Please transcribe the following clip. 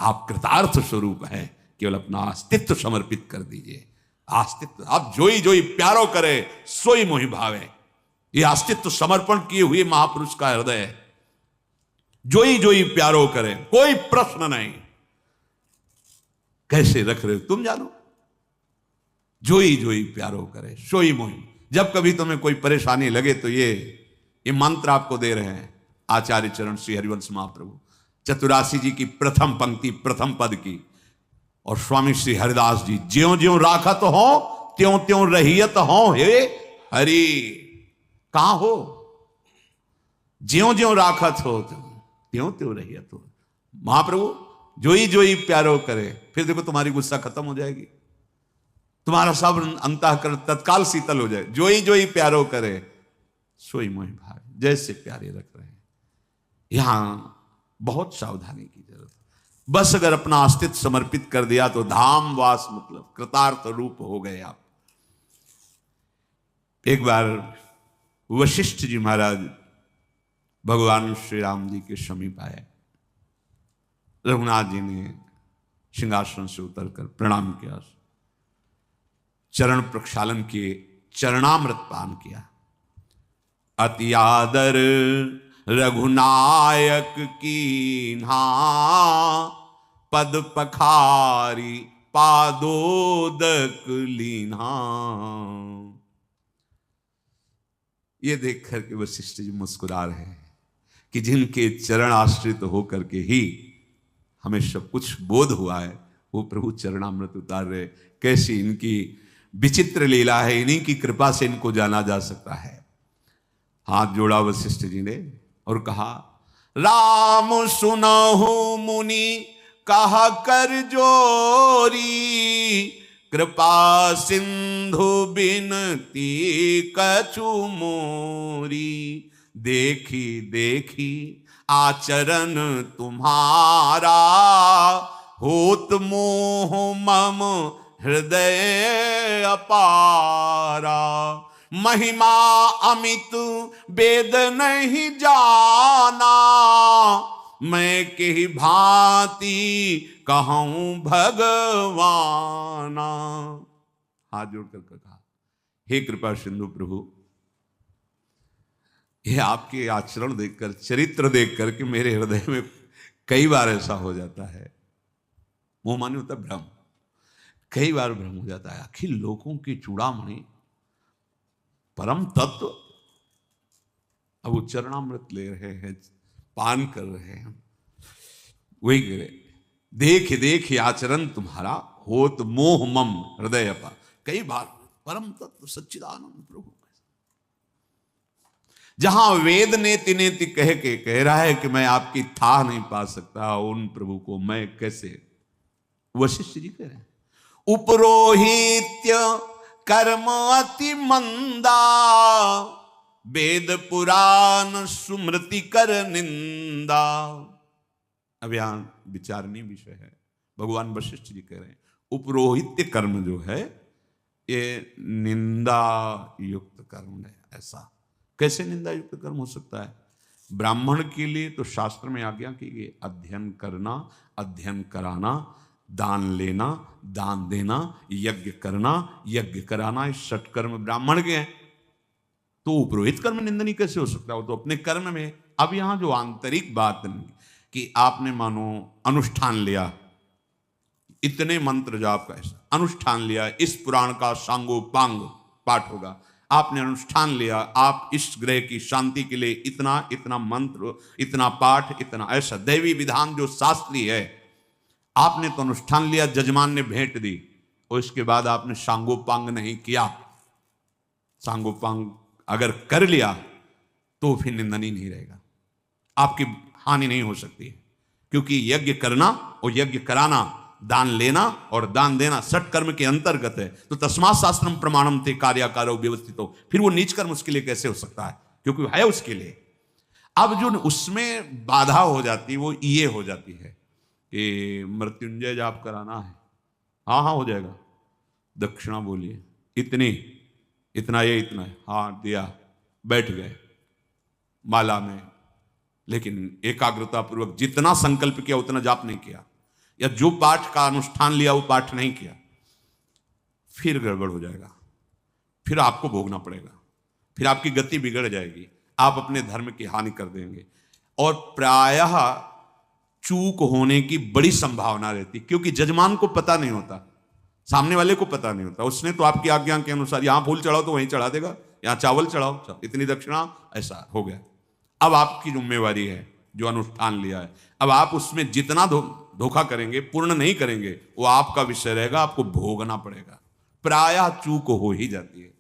आप कृतार्थ स्वरूप हैं, केवल अपना अस्तित्व समर्पित कर दीजिए। अस्तित्व आप जोई जोई प्यारो करे सोई मोहि भावे, ये अस्तित्व समर्पण किए हुए महापुरुष का हृदय है। जोई जोई प्यारो करे, कोई प्रश्न नहीं, कैसे रख रहे हो तुम जानो। जोई जोई प्यारो करे सोई मोहि। जब कभी तुम्हें कोई परेशानी लगे तो ये मंत्र आपको दे रहे हैं आचार्य चरण श्री हरिवंश महाप्रभु, चतुरासी जी की प्रथम पंक्ति प्रथम पद की, और स्वामी श्री हरिदास जी, ज्यों ज्यों राखत हो त्यों त्यों रहियत हो हे हरि। कहां हो? ज्यों ज्यों राखत हो त्यों त्यों रहियत हो। महाप्रभु जोई जोई प्यारो करे, फिर देखो तुम्हारी गुस्सा खत्म हो जाएगी, तुम्हारा सब अंतःकरण तत्काल शीतल हो जाए। जोई जोई प्यारो करे सोई मोहि भावे, जैसे प्यारे रख रहे हैं। यहां बहुत सावधानी की जरूरत है। बस अगर अपना अस्तित्व समर्पित कर दिया तो धाम वास मतलब कृतार्थ रूप हो गए आप। एक बार वशिष्ठ जी महाराज भगवान श्री राम जी के समीप आए। रघुनाथ जी ने सिंहासन से उतरकर प्रणाम किया, चरण प्रक्षालन किए, चरणामृत पान किया। अति आदर रघुनायक की ना, पद पखारी पादोदक लीना। ये देख करके वशिष्ठ जी मुस्कुरा रहे हैं कि जिनके चरण आश्रित होकर के ही हमें सब कुछ बोध हुआ है, वो प्रभु चरणामृत उतार रहे। कैसी इनकी विचित्र लीला है, इन्हीं की कृपा से इनको जाना जा सकता है। हाथ जोड़ा वशिष्ठ जी ने और कहा, राम सुनहु मुनि कहा कर जोरी, कृपा सिंधु बिनती कछु मोरी। देखी देखी आचरण तुम्हारा, होत मोह मम हृदय अपारा। महिमा अमित वेद नहीं जाना, मैं के भांति कहूं भगवाना। हाथ जोड़कर कहा, हे कृपा सिंधु प्रभु, ये आपके आचरण देखकर, चरित्र देखकर के मेरे हृदय में कई बार ऐसा हो जाता है। मोह माने होता भ्रम, कई बार भ्रम हो जाता है। आखिर लोगों की चूड़ामणि परम तत्व, अब वो चरणामृत ले रहे हैं, पान कर रहे हैं, वही कह रहे, देख देख आचरण तुम्हारा, होत मोह मम हृदय पा। कई बार परम तत्व सच्चिदानंद प्रभु, जहां वेद नेति नेति कह रहा है कि मैं आपकी था नहीं पा सकता, उन प्रभु को मैं कैसे। वशिष्ठ जी कह रहे हैं, उपरोहित्य कर्म अति मंदा, वेद पुराण सुमृति कर निंदा। अब यहां विचारणीय विषय है। भगवान वशिष्ठ जी कह रहे हैं, उपरोहित्य कर्म जो है ये निंदा युक्त कर्म है। ऐसा कैसे निंदा युक्त कर्म हो सकता है? ब्राह्मण के लिए तो शास्त्र में आज्ञा की गई, अध्ययन करना, अध्ययन कराना, दान लेना, दान देना, यज्ञ करना, यज्ञ कराना, ये षटकर्म ब्राह्मण के हैं। तो उपरोहित कर्म निंदनीय कैसे हो सकता है? वो तो अपने कर्म में। अब यहां जो आंतरिक बात कि आपने मानो अनुष्ठान लिया, इतने मंत्र जाप का ऐसा अनुष्ठान लिया, इस पुराण का सांगोपांग पाठ होगा, आपने अनुष्ठान लिया, आप इस ग्रह की शांति के लिए इतना इतना मंत्र, इतना पाठ, इतना ऐसा दैवी विधान जो शास्त्रीय है, आपने तो अनुष्ठान लिया, जजमान ने भेंट दी, और इसके बाद आपने सांगोपांग नहीं किया। सांगोपांग अगर कर लिया तो फिर निंदनीय नहीं रहेगा, आपकी हानि नहीं हो सकती है। क्योंकि यज्ञ करना और यज्ञ कराना, दान लेना और दान देना सटकर्म के अंतर्गत है। तो तस्मात् शास्त्रम प्रमाणम ते कार्याकारो व्यवस्थितो, फिर वो नीच कर्म उसके लिए कैसे हो सकता है? क्योंकि है उसके लिए। अब जो उसमें बाधा हो जाती है वो ये हो जाती है कि मृत्युंजय जाप कराना है, हाँ हाँ हो जाएगा, दक्षिणा बोलिए इतनी, इतना ये इतना है, हाँ दिया, बैठ गए माला में, लेकिन एकाग्रता पूर्वक जितना संकल्प किया उतना जाप नहीं किया। या जो पाठ का अनुष्ठान लिया वो पाठ नहीं किया, फिर गड़बड़ हो जाएगा, फिर आपको भोगना पड़ेगा, फिर आपकी गति बिगड़ जाएगी, आप अपने धर्म की हानि कर देंगे। और प्रायः चूक होने की बड़ी संभावना रहती, क्योंकि जजमान को पता नहीं होता, सामने वाले को पता नहीं होता। उसने तो आपकी आज्ञा के अनुसार यहां फूल चढ़ाओ तो वहीं चढ़ा देगा, यहां चावल चढ़ाओ, इतनी दक्षिणा, ऐसा हो गया। अब आपकी जिम्मेवारी है जो अनुष्ठान लिया है, अब आप उसमें जितना धोखा करेंगे, पूर्ण नहीं करेंगे, वो आपका विषय रहेगा, आपको भोगना पड़ेगा। प्रायः चूक हो ही जाती है।